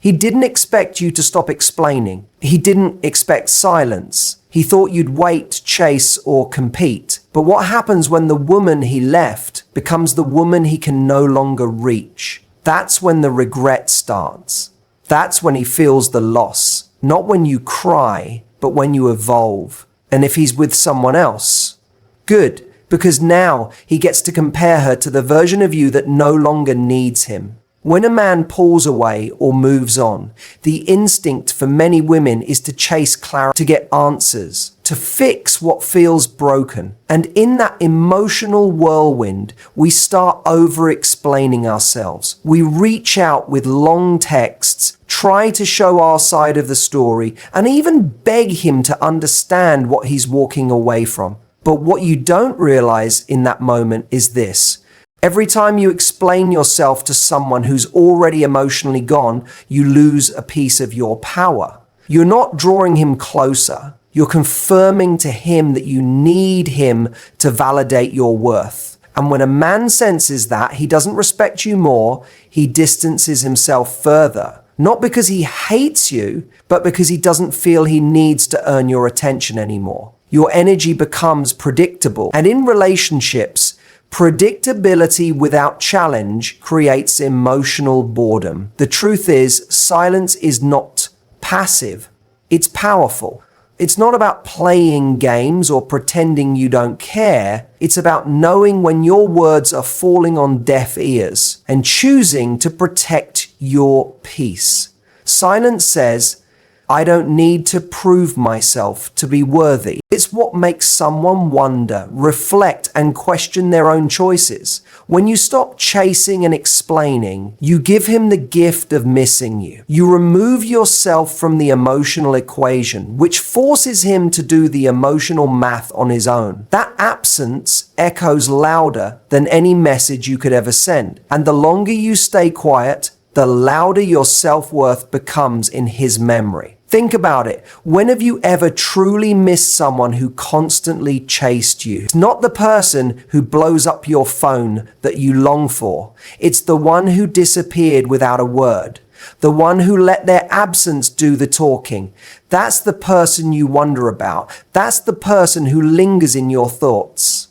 He didn't expect you to stop explaining. He didn't expect silence. He thought you'd wait, chase, or compete. But what happens when the woman he left becomes the woman he can no longer reach? That's when the regret starts. That's when he feels the loss. Not when you cry, but when you evolve. And if he's with someone else, good, because now he gets to compare her to the version of you that no longer needs him. When a man pulls away or moves on, the instinct for many women is to chase clarity, to get answers, to fix what feels broken. And in that emotional whirlwind, we start over-explaining ourselves. We reach out with long texts, try to show our side of the story, and even beg him to understand what he's walking away from. But what you don't realize in that moment is this. Every time you explain yourself to someone who's already emotionally gone, you lose a piece of your power. You're not drawing him closer. You're confirming to him that you need him to validate your worth. And when a man senses that he doesn't respect you more, he distances himself further. Not because he hates you, but because he doesn't feel he needs to earn your attention anymore. Your energy becomes predictable. And in relationships, predictability without challenge creates emotional boredom. The truth is, silence is not passive. It's powerful. It's not about playing games or pretending you don't care. It's about knowing when your words are falling on deaf ears and choosing to protect your peace. Silence says, I don't need to prove myself to be worthy. It's what makes someone wonder, reflect, and question their own choices. When you stop chasing and explaining, you give him the gift of missing you. You remove yourself from the emotional equation, which forces him to do the emotional math on his own. That absence echoes louder than any message you could ever send. And the longer you stay quiet, the louder your self-worth becomes in his memory. Think about it. When have you ever truly missed someone who constantly chased you? It's not the person who blows up your phone that you long for. It's the one who disappeared without a word. The one who let their absence do the talking. That's the person you wonder about. That's the person who lingers in your thoughts.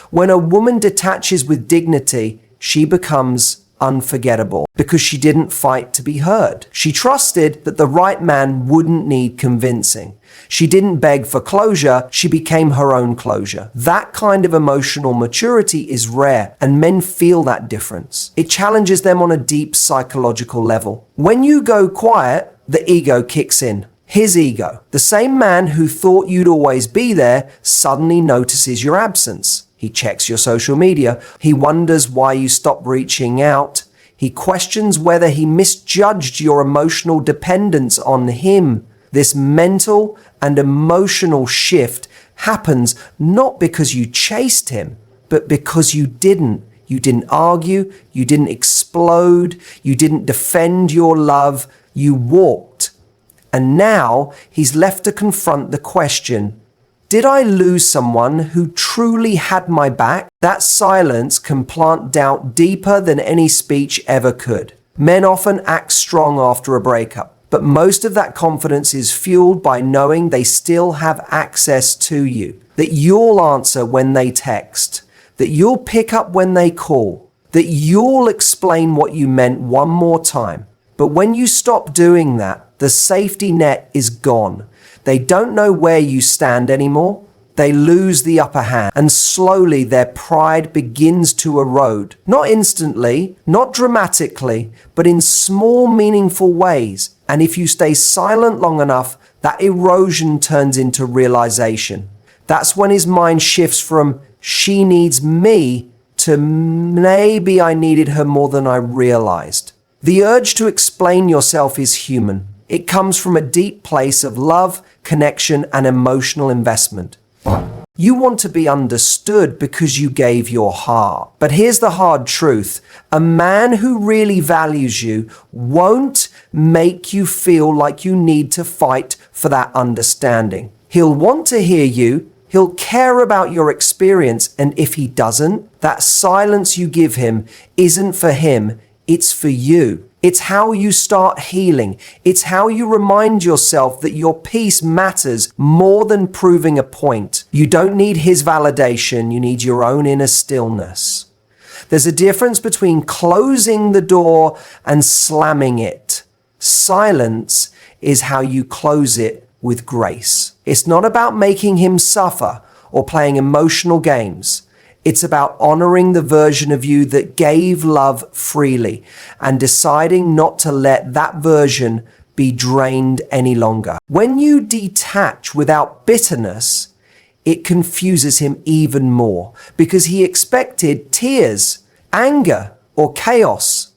When a woman detaches with dignity, she becomes unforgettable because she didn't fight to be heard. She trusted that the right man wouldn't need convincing. She didn't beg for closure, she became her own closure. That kind of emotional maturity is rare, and men feel that difference. It challenges them on a deep psychological level. When you go quiet, the ego kicks in. His ego. The same man who thought you'd always be there suddenly notices your absence. He checks your social media. He wonders why you stopped reaching out. He questions whether he misjudged your emotional dependence on him. This mental and emotional shift happens not because you chased him, but because you didn't. You didn't argue. You didn't explode. You didn't defend your love. You walked. And now he's left to confront the question, did I lose someone who truly had my back? That silence can plant doubt deeper than any speech ever could. Men often act strong after a breakup, but most of that confidence is fueled by knowing they still have access to you, that you'll answer when they text, that you'll pick up when they call, that you'll explain what you meant one more time. But when you stop doing that, the safety net is gone. They don't know where you stand anymore. They lose the upper hand, and slowly their pride begins to erode. Not instantly, not dramatically, but in small, meaningful ways. And if you stay silent long enough, that erosion turns into realization. That's when his mind shifts from, she needs me, to maybe I needed her more than I realized. The urge to explain yourself is human. It comes from a deep place of love, connection, and emotional investment. You want to be understood because you gave your heart. But here's the hard truth. A man who really values you won't make you feel like you need to fight for that understanding. He'll want to hear you. He'll care about your experience. And if he doesn't, that silence you give him isn't for him. It's for you. It's how you start healing. It's how you remind yourself that your peace matters more than proving a point. You don't need his validation. You need your own inner stillness. There's a difference between closing the door and slamming it. Silence is how you close it with grace. It's not about making him suffer or playing emotional games. It's about honoring the version of you that gave love freely and deciding not to let that version be drained any longer. When you detach without bitterness, it confuses him even more because he expected tears, anger, or chaos.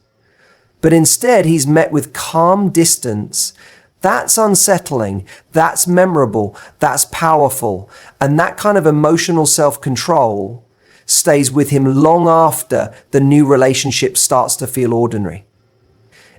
But instead, he's met with calm distance. That's unsettling, that's memorable, that's powerful, and that kind of emotional self-control stays with him long after the new relationship starts to feel ordinary.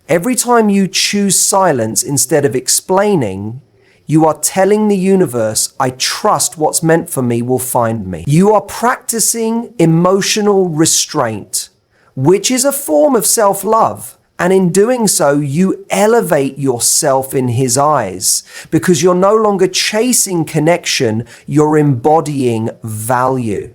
Every time you choose silence instead of explaining, you are telling the universe, I trust what's meant for me will find me. You are practicing emotional restraint, which is a form of self-love. And in doing so, you elevate yourself in his eyes because you're no longer chasing connection, you're embodying value.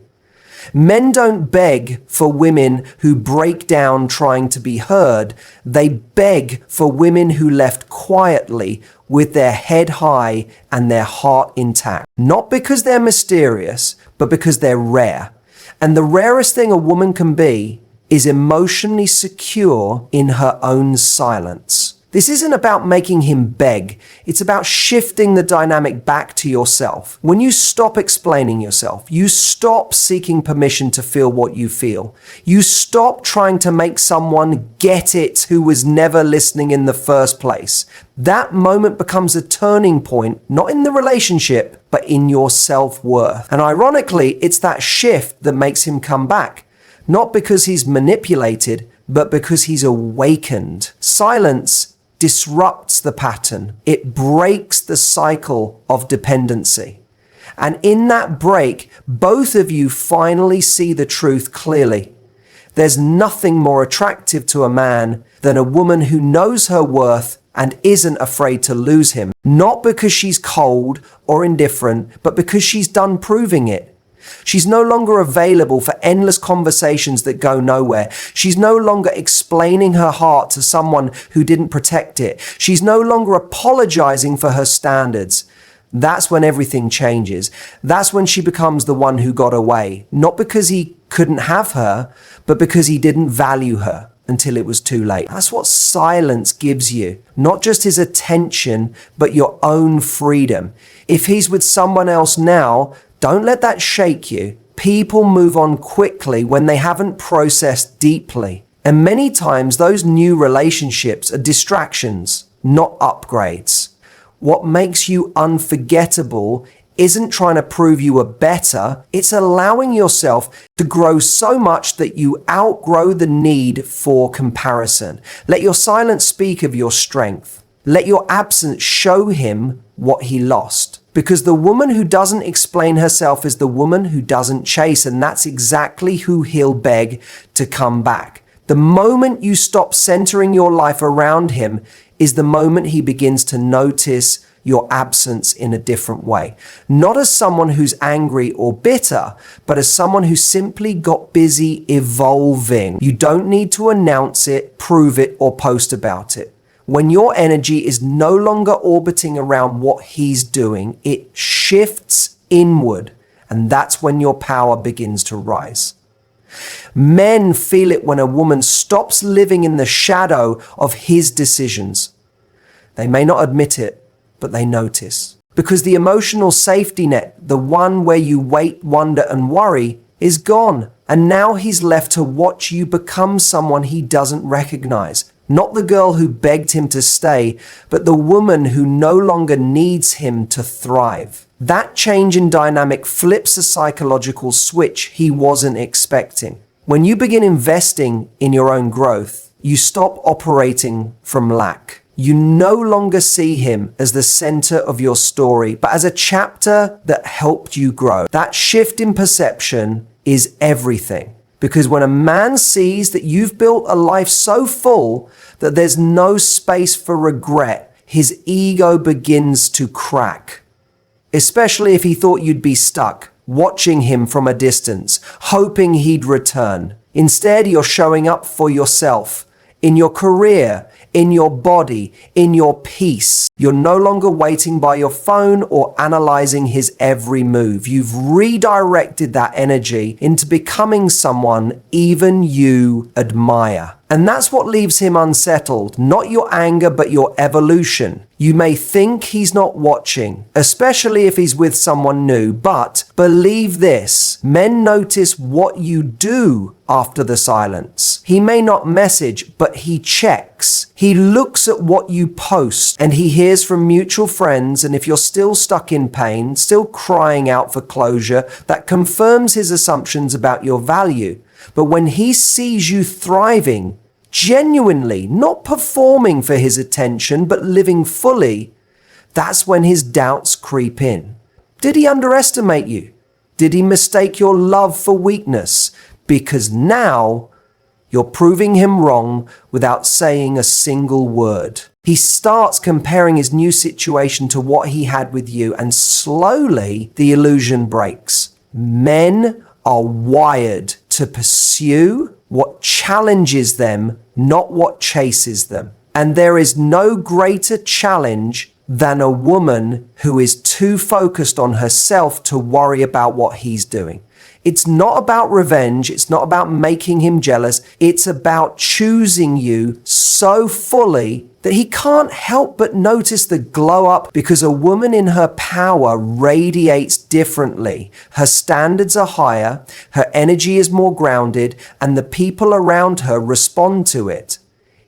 Men don't beg for women who break down trying to be heard. They beg for women who left quietly with their head high and their heart intact. Not because they're mysterious, but because they're rare. And the rarest thing a woman can be is emotionally secure in her own silence. This isn't about making him beg. It's about shifting the dynamic back to yourself. When you stop explaining yourself, you stop seeking permission to feel what you feel. You stop trying to make someone get it who was never listening in the first place. That moment becomes a turning point, not in the relationship, but in your self-worth. And ironically, it's that shift that makes him come back. Not because he's manipulated, but because he's awakened. Silence disrupts the pattern. It breaks the cycle of dependency. And in that break, both of you finally see the truth clearly. There's nothing more attractive to a man than a woman who knows her worth and isn't afraid to lose him. Not because she's cold or indifferent, but because she's done proving it. She's no longer available for endless conversations that go nowhere. She's no longer explaining her heart to someone who didn't protect it. She's no longer apologizing for her standards. That's when everything changes. That's when she becomes the one who got away. Not because he couldn't have her, but because he didn't value her until it was too late. That's what silence gives you. Not just his attention, but your own freedom. If he's with someone else now, don't let that shake you. People move on quickly when they haven't processed deeply. And many times those new relationships are distractions, not upgrades. What makes you unforgettable isn't trying to prove you are better. It's allowing yourself to grow so much that you outgrow the need for comparison. Let your silence speak of your strength. Let your absence show him what he lost. Because the woman who doesn't explain herself is the woman who doesn't chase, and that's exactly who he'll beg to come back. The moment you stop centering your life around him is the moment he begins to notice your absence in a different way. Not as someone who's angry or bitter, but as someone who simply got busy evolving. You don't need to announce it, prove it, or post about it. When your energy is no longer orbiting around what he's doing, it shifts inward, and that's when your power begins to rise. Men feel it when a woman stops living in the shadow of his decisions. They may not admit it, but they notice. Because the emotional safety net, the one where you wait, wonder, and worry, is gone. And now he's left to watch you become someone he doesn't recognize. Not the girl who begged him to stay, but the woman who no longer needs him to thrive. That change in dynamic flips a psychological switch he wasn't expecting. When you begin investing in your own growth, you stop operating from lack. You no longer see him as the center of your story, but as a chapter that helped you grow. That shift in perception is everything. Because when a man sees that you've built a life so full that there's no space for regret, his ego begins to crack. Especially if he thought you'd be stuck, watching him from a distance, hoping he'd return. Instead, you're showing up for yourself, in your career, in your body, in your peace. You're no longer waiting by your phone or analyzing his every move. You've redirected that energy into becoming someone even you admire. And that's what leaves him unsettled, not your anger, but your evolution. You may think he's not watching, especially if he's with someone new, but believe this, men notice what you do after the silence. He may not message, but he checks. He looks at what you post, and he hears from mutual friends, and if you're still stuck in pain, still crying out for closure, that confirms his assumptions about your value. But when he sees you thriving, genuinely, not performing for his attention, but living fully, that's when his doubts creep in. Did he underestimate you? Did he mistake your love for weakness? Because now you're proving him wrong without saying a single word. He starts comparing his new situation to what he had with you, and slowly the illusion breaks. Men are wired to pursue what challenges them, not what chases them. And there is no greater challenge than a woman who is too focused on herself to worry about what he's doing. It's not about revenge. It's not about making him jealous. It's about choosing you so fully that he can't help but notice the glow up, because a woman in her power radiates differently. Her standards are higher, her energy is more grounded, and the people around her respond to it.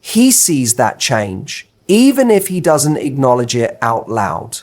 He sees that change, even if he doesn't acknowledge it out loud.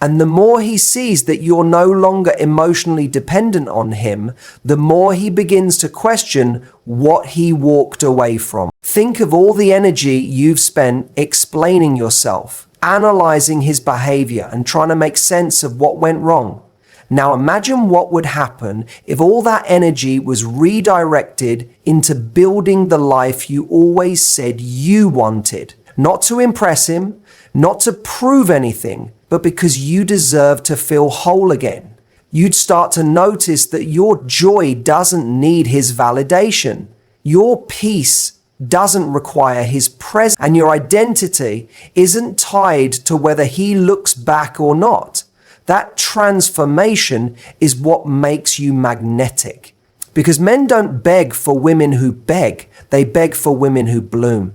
And the more he sees that you're no longer emotionally dependent on him, the more he begins to question what he walked away from. Think of all the energy you've spent explaining yourself, analyzing his behavior, and trying to make sense of what went wrong. Now imagine what would happen if all that energy was redirected into building the life you always said you wanted. Not to impress him, not to prove anything, but because you deserve to feel whole again. You'd start to notice that your joy doesn't need his validation. Your peace doesn't require his presence, and your identity isn't tied to whether he looks back or not. That transformation is what makes you magnetic. Because men don't beg for women who beg, they beg for women who bloom.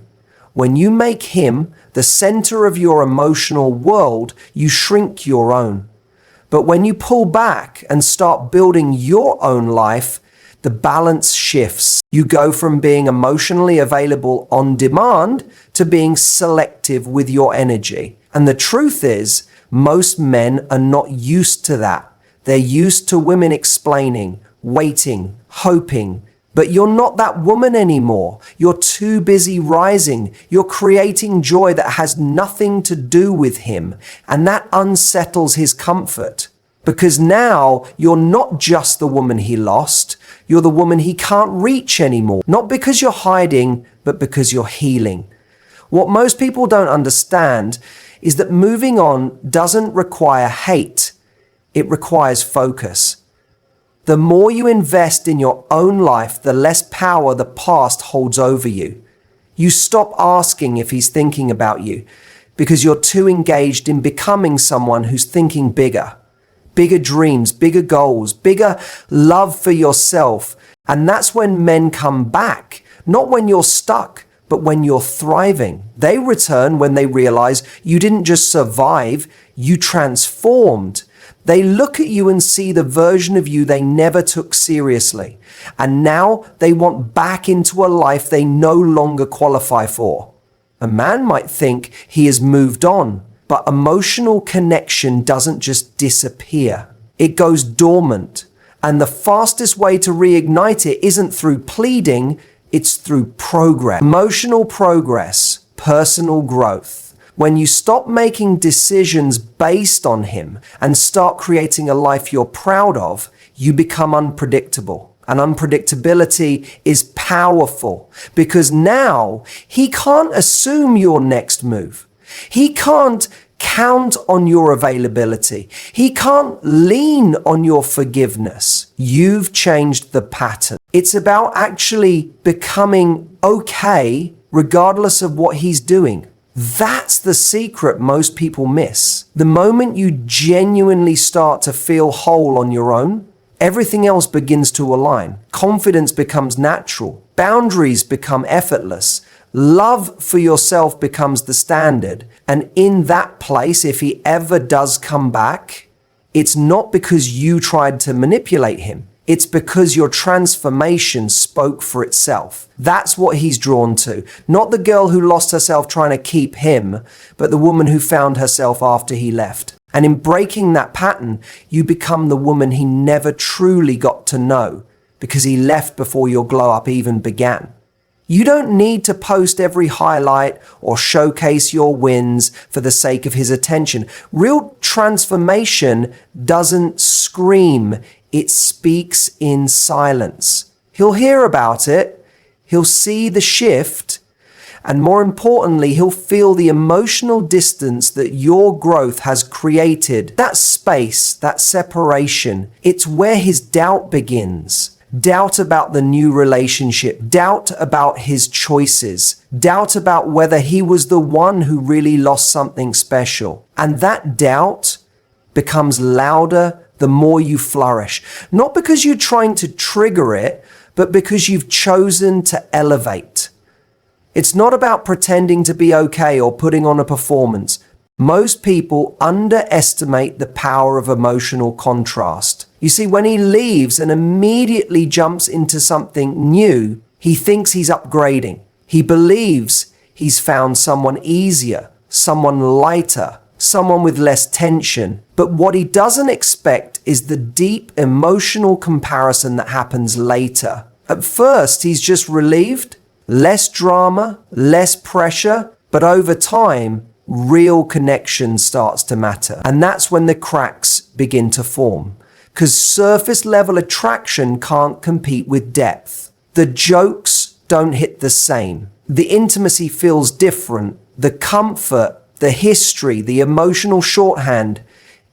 When you make him the center of your emotional world, you shrink your own. But when you pull back and start building your own life, the balance shifts. You go from being emotionally available on demand to being selective with your energy. And the truth is, most men are not used to that. They're used to women explaining, waiting, hoping. But you're not that woman anymore. You're too busy rising. You're creating joy that has nothing to do with him. And that unsettles his comfort. Because now you're not just the woman he lost. You're the woman he can't reach anymore. Not because you're hiding, but because you're healing. What most people don't understand is that moving on doesn't require hate. It requires focus. The more you invest in your own life, the less power the past holds over you. You stop asking if he's thinking about you because you're too engaged in becoming someone who's thinking bigger. Bigger dreams, bigger goals, bigger love for yourself. And that's when men come back, not when you're stuck, but when you're thriving. They return when they realize you didn't just survive, you transformed. They look at you and see the version of you they never took seriously. And now they want back into a life they no longer qualify for. A man might think he has moved on, but emotional connection doesn't just disappear. It goes dormant. And the fastest way to reignite it isn't through pleading, it's through progress. Emotional progress, personal growth. When you stop making decisions based on him and start creating a life you're proud of, you become unpredictable. And unpredictability is powerful because now he can't assume your next move. He can't count on your availability. He can't lean on your forgiveness. You've changed the pattern. It's about actually becoming okay regardless of what he's doing. That's the secret most people miss. The moment you genuinely start to feel whole on your own, everything else begins to align. Confidence becomes natural. Boundaries become effortless. Love for yourself becomes the standard. And in that place, if he ever does come back, it's not because you tried to manipulate him. It's because your transformation spoke for itself. That's what he's drawn to. Not the girl who lost herself trying to keep him, but the woman who found herself after he left. And in breaking that pattern, you become the woman he never truly got to know because he left before your glow up even began. You don't need to post every highlight or showcase your wins for the sake of his attention. Real transformation doesn't scream, it speaks in silence. He'll hear about it, he'll see the shift, and more importantly, he'll feel the emotional distance that your growth has created. That space, that separation, it's where his doubt begins. Doubt about the new relationship, doubt about his choices, doubt about whether he was the one who really lost something special. And that doubt becomes louder the more you flourish. Not because you're trying to trigger it, but because you've chosen to elevate. It's not about pretending to be okay or putting on a performance. Most people underestimate the power of emotional contrast. You see, when he leaves and immediately jumps into something new, he thinks he's upgrading. He believes he's found someone easier, someone lighter, someone with less tension. But what he doesn't expect is the deep emotional comparison that happens later. At first, he's just relieved, less drama, less pressure, but over time, real connection starts to matter. And that's when the cracks begin to form. Because surface level attraction can't compete with depth. The jokes don't hit the same. The intimacy feels different. The comfort, the history, the emotional shorthand,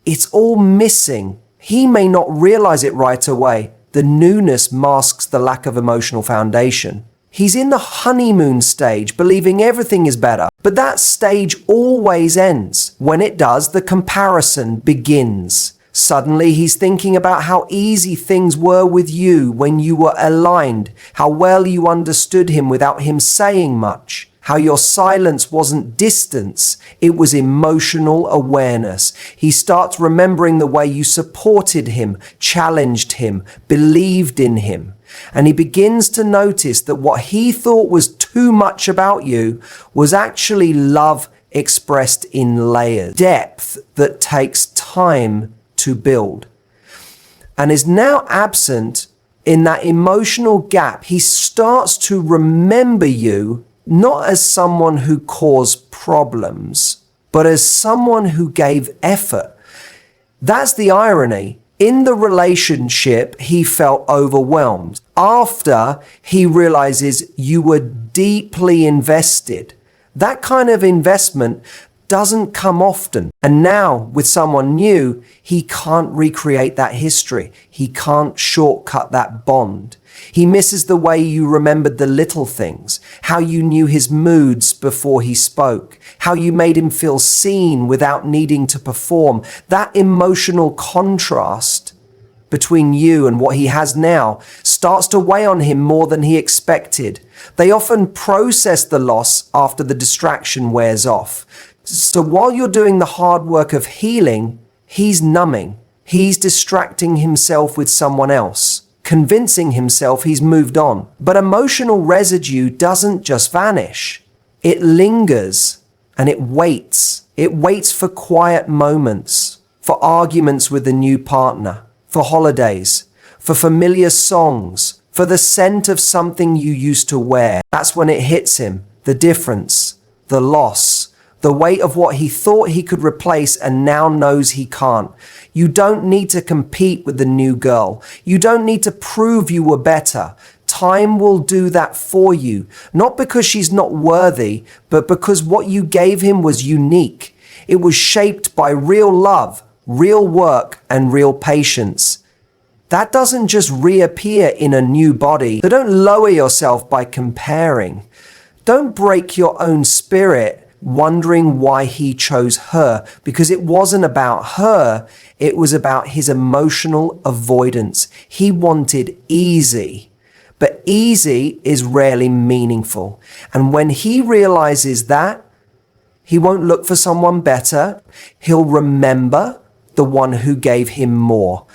it's all missing. He may not realize it right away. The newness masks the lack of emotional foundation. He's in the honeymoon stage, believing everything is better. But that stage always ends. When it does, the comparison begins. Suddenly, he's thinking about how easy things were with you when you were aligned, how well you understood him without him saying much, how your silence wasn't distance, it was emotional awareness. He starts remembering the way you supported him, challenged him, believed in him. And he begins to notice that what he thought was too much about you was actually love expressed in layers, depth that takes time to build, and is now absent in that emotional gap. He starts to remember you not as someone who caused problems, but as someone who gave effort. That's the irony. In the relationship, he felt overwhelmed. After, he realizes you were deeply invested. That kind of investment doesn't come often. And now, with someone new, he can't recreate that history. He can't shortcut that bond. He misses the way you remembered the little things, how you knew his moods before he spoke, how you made him feel seen without needing to perform. That emotional contrast between you and what he has now starts to weigh on him more than he expected. They often process the loss after the distraction wears off. So while you're doing the hard work of healing, he's numbing. He's distracting himself with someone else, convincing himself he's moved on. But emotional residue doesn't just vanish. It lingers and it waits. It waits for quiet moments, for arguments with a new partner, for holidays, for familiar songs, for the scent of something you used to wear. That's when it hits him, the difference, the loss, The weight of what he thought he could replace and now knows he can't. You don't need to compete with the new girl. You don't need to prove you were better. Time will do that for you, not because she's not worthy, but because what you gave him was unique. It was shaped by real love, real work, and real patience. That doesn't just reappear in a new body. So don't lower yourself by comparing. Don't break your own spirit wondering why he chose her, because it wasn't about her, it was about his emotional avoidance. He wanted easy. But easy is rarely meaningful. And when he realizes that, he won't look for someone better. He'll remember the one who gave him more.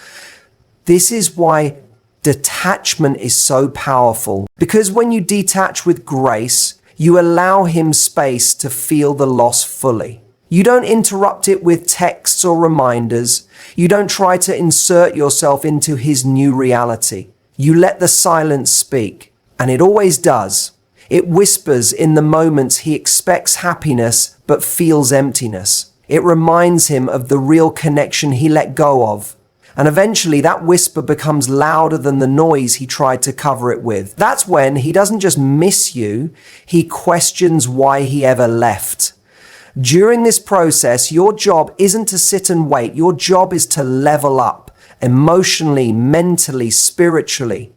This is why detachment is so powerful. Because when you detach with grace, you allow him space to feel the loss fully. You don't interrupt it with texts or reminders. You don't try to insert yourself into his new reality. You let the silence speak, and it always does. It whispers in the moments he expects happiness but feels emptiness. It reminds him of the real connection he let go of. And eventually that whisper becomes louder than the noise he tried to cover it with. That's when he doesn't just miss you, he questions why he ever left. During this process, your job isn't to sit and wait. Your job is to level up. Emotionally, mentally, spiritually.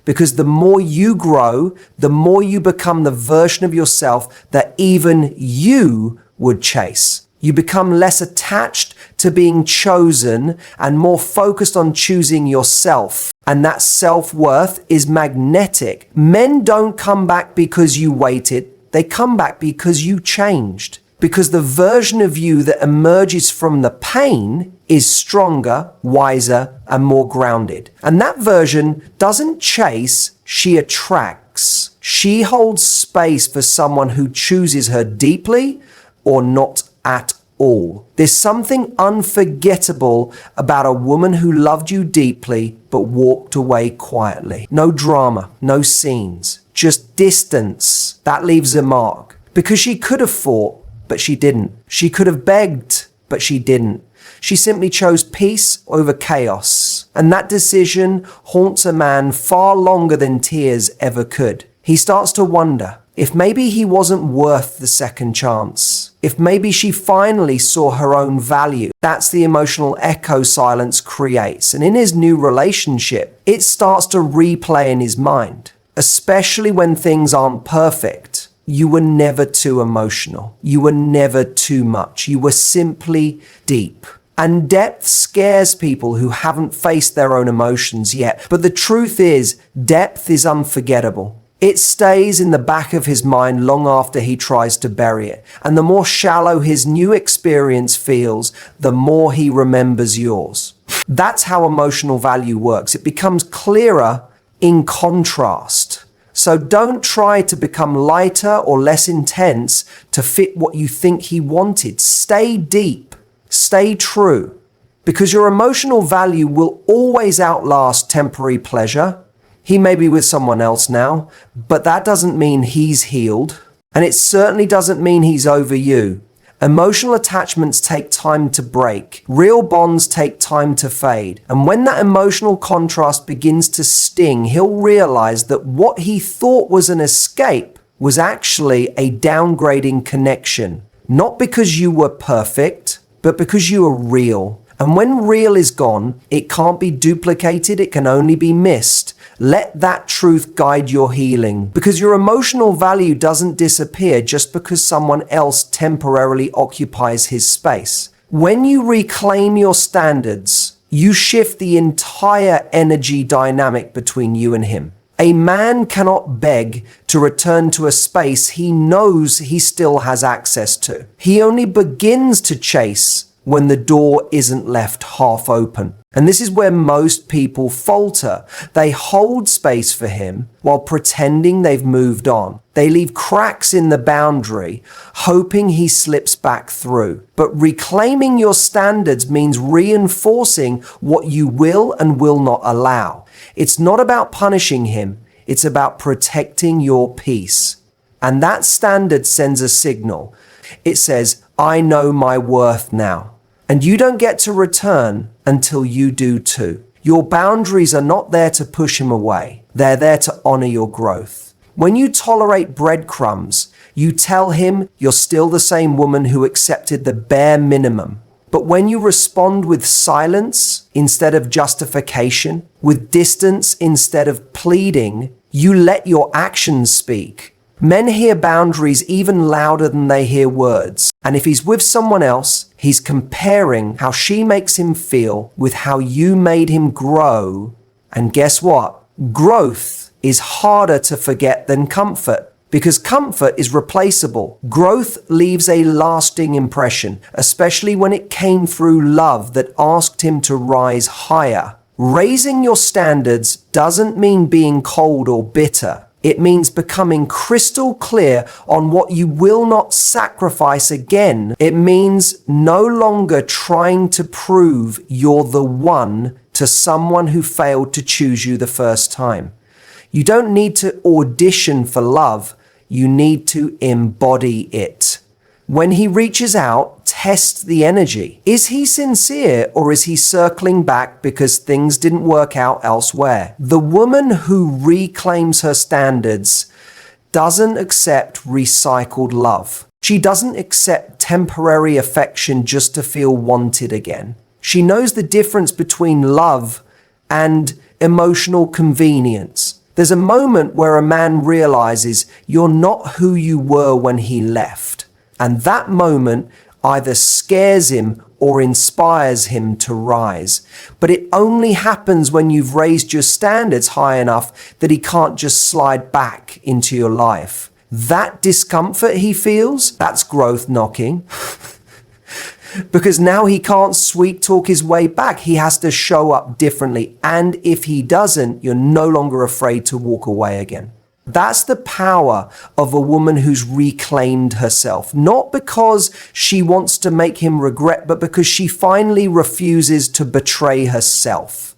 Because the more you grow, the more you become the version of yourself that even you would chase. You become less attached to being chosen and more focused on choosing yourself. And that self-worth is magnetic. Men don't come back because you waited. They come back because you changed. Because the version of you that emerges from the pain is stronger, wiser, and more grounded. And that version doesn't chase, she attracts. She holds space for someone who chooses her deeply or not at all. There's something unforgettable about a woman who loved you deeply but walked away quietly. No drama, no scenes, just distance. That leaves a mark. Because she could have fought, but she didn't. She could have begged, but she didn't. She simply chose peace over chaos. And that decision haunts a man far longer than tears ever could. He starts to wonder if maybe he wasn't worth the second chance. If maybe she finally saw her own value. That's the emotional echo silence creates. And in his new relationship, it starts to replay in his mind, especially when things aren't perfect. You were never too emotional. You were never too much. You were simply deep. And depth scares people who haven't faced their own emotions yet. But the truth is, depth is unforgettable. It stays in the back of his mind long after he tries to bury it. And the more shallow his new experience feels, the more he remembers yours. That's how emotional value works. It becomes clearer in contrast. So don't try to become lighter or less intense to fit what you think he wanted. Stay deep, stay true, because your emotional value will always outlast temporary pleasure. He may be with someone else now, but that doesn't mean he's healed. And it certainly doesn't mean he's over you. Emotional attachments take time to break. Real bonds take time to fade. And when that emotional contrast begins to sting, he'll realize that what he thought was an escape was actually a downgrading connection. Not because you were perfect, but because you were real. And when real is gone, it can't be duplicated, it can only be missed. Let that truth guide your healing, because your emotional value doesn't disappear just because someone else temporarily occupies his space. When you reclaim your standards, you shift the entire energy dynamic between you and him. A man cannot beg to return to a space he knows he still has access to. He only begins to chase when the door isn't left half open. And this is where most people falter. They hold space for him while pretending they've moved on. They leave cracks in the boundary, hoping he slips back through. But reclaiming your standards means reinforcing what you will and will not allow. It's not about punishing him. It's about protecting your peace. And that standard sends a signal. It says, I know my worth now. And you don't get to return until you do too. Your boundaries are not there to push him away. They're there to honor your growth. When you tolerate breadcrumbs, you tell him you're still the same woman who accepted the bare minimum. But when you respond with silence instead of justification, with distance instead of pleading, you let your actions speak. Men hear boundaries even louder than they hear words. And if he's with someone else, he's comparing how she makes him feel with how you made him grow. And guess what? Growth is harder to forget than comfort. Because comfort is replaceable. Growth leaves a lasting impression, especially when it came through love that asked him to rise higher. Raising your standards doesn't mean being cold or bitter. It means becoming crystal clear on what you will not sacrifice again. It means no longer trying to prove you're the one to someone who failed to choose you the first time. You don't need to audition for love. You need to embody it. When he reaches out, test the energy. Is he sincere or is he circling back because things didn't work out elsewhere? The woman who reclaims her standards doesn't accept recycled love. She doesn't accept temporary affection just to feel wanted again. She knows the difference between love and emotional convenience. There's a moment where a man realizes you're not who you were when he left. And that moment either scares him or inspires him to rise. But it only happens when you've raised your standards high enough that he can't just slide back into your life. That discomfort he feels, that's growth knocking. Because now he can't sweet talk his way back. He has to show up differently. And if he doesn't, you're no longer afraid to walk away again. That's the power of a woman who's reclaimed herself. Not because she wants to make him regret, but because she finally refuses to betray herself.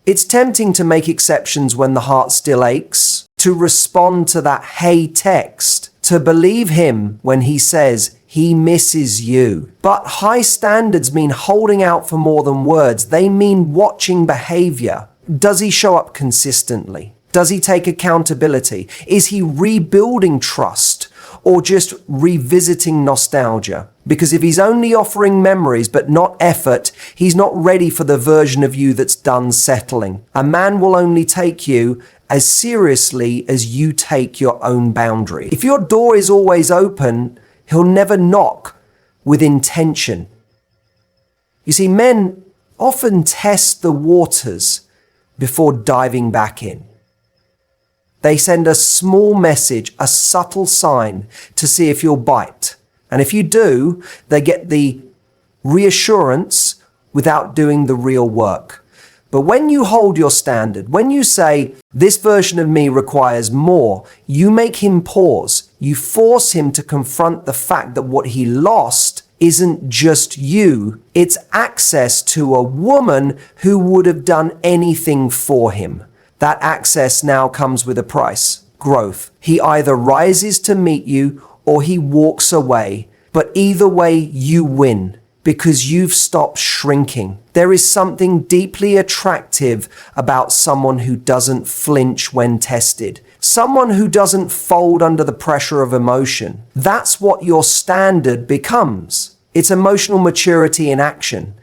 It's tempting to make exceptions when the heart still aches, to respond to that hey text, to believe him when he says, he misses you. But high standards mean holding out for more than words. They mean watching behavior. Does he show up consistently? Does he take accountability? Is he rebuilding trust or just revisiting nostalgia? Because if he's only offering memories but not effort, he's not ready for the version of you that's done settling. A man will only take you as seriously as you take your own boundary. If your door is always open, he'll never knock with intention. You see, men often test the waters before diving back in. They send a small message, a subtle sign to see if you'll bite. And if you do, they get the reassurance without doing the real work. But when you hold your standard, when you say, this version of me requires more, you make him pause. You force him to confront the fact that what he lost isn't just you, it's access to a woman who would have done anything for him. That access now comes with a price, growth. He either rises to meet you or he walks away. But either way, you win because you've stopped shrinking. There is something deeply attractive about someone who doesn't flinch when tested. Someone who doesn't fold under the pressure of emotion. That's what your standard becomes. It's emotional maturity in action.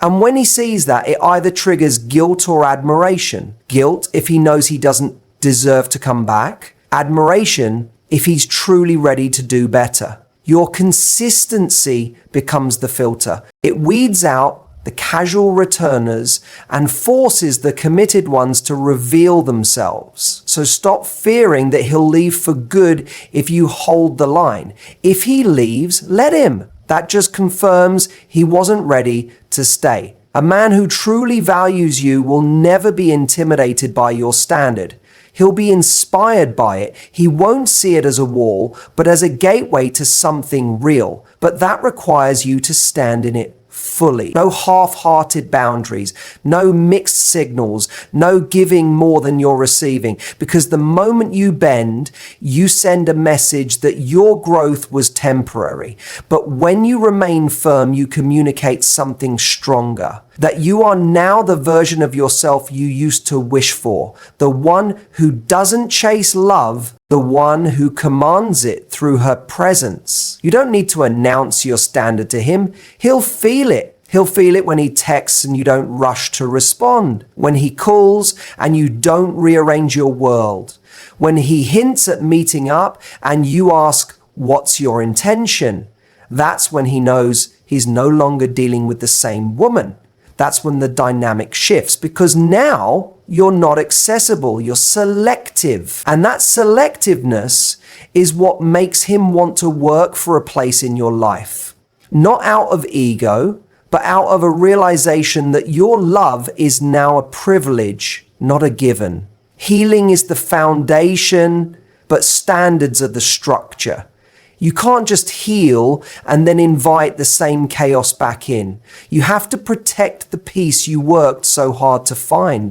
And when he sees that, it either triggers guilt or admiration. Guilt if he knows he doesn't deserve to come back. Admiration if he's truly ready to do better. Your consistency becomes the filter. It weeds out the casual returners and forces the committed ones to reveal themselves. So stop fearing that he'll leave for good if you hold the line. If he leaves, let him. That just confirms he wasn't ready to stay. A man who truly values you will never be intimidated by your standard. He'll be inspired by it. He won't see it as a wall, but as a gateway to something real. But that requires you to stand in it fully. No half-hearted boundaries, no mixed signals, no giving more than you're receiving. Because the moment you bend, you send a message that your growth was temporary. But when you remain firm, you communicate something stronger. That you are now the version of yourself you used to wish for. The one who doesn't chase love, the one who commands it through her presence. You don't need to announce your standard to him. He'll feel it. He'll feel it when he texts and you don't rush to respond. When he calls and you don't rearrange your world. When he hints at meeting up and you ask, "What's your intention?" That's when he knows he's no longer dealing with the same woman. That's when the dynamic shifts, because now you're not accessible, you're selective. And that selectiveness is what makes him want to work for a place in your life. Not out of ego, but out of a realization that your love is now a privilege, not a given. Healing is the foundation, but standards are the structure. You can't just heal and then invite the same chaos back in. You have to protect the peace you worked so hard to find.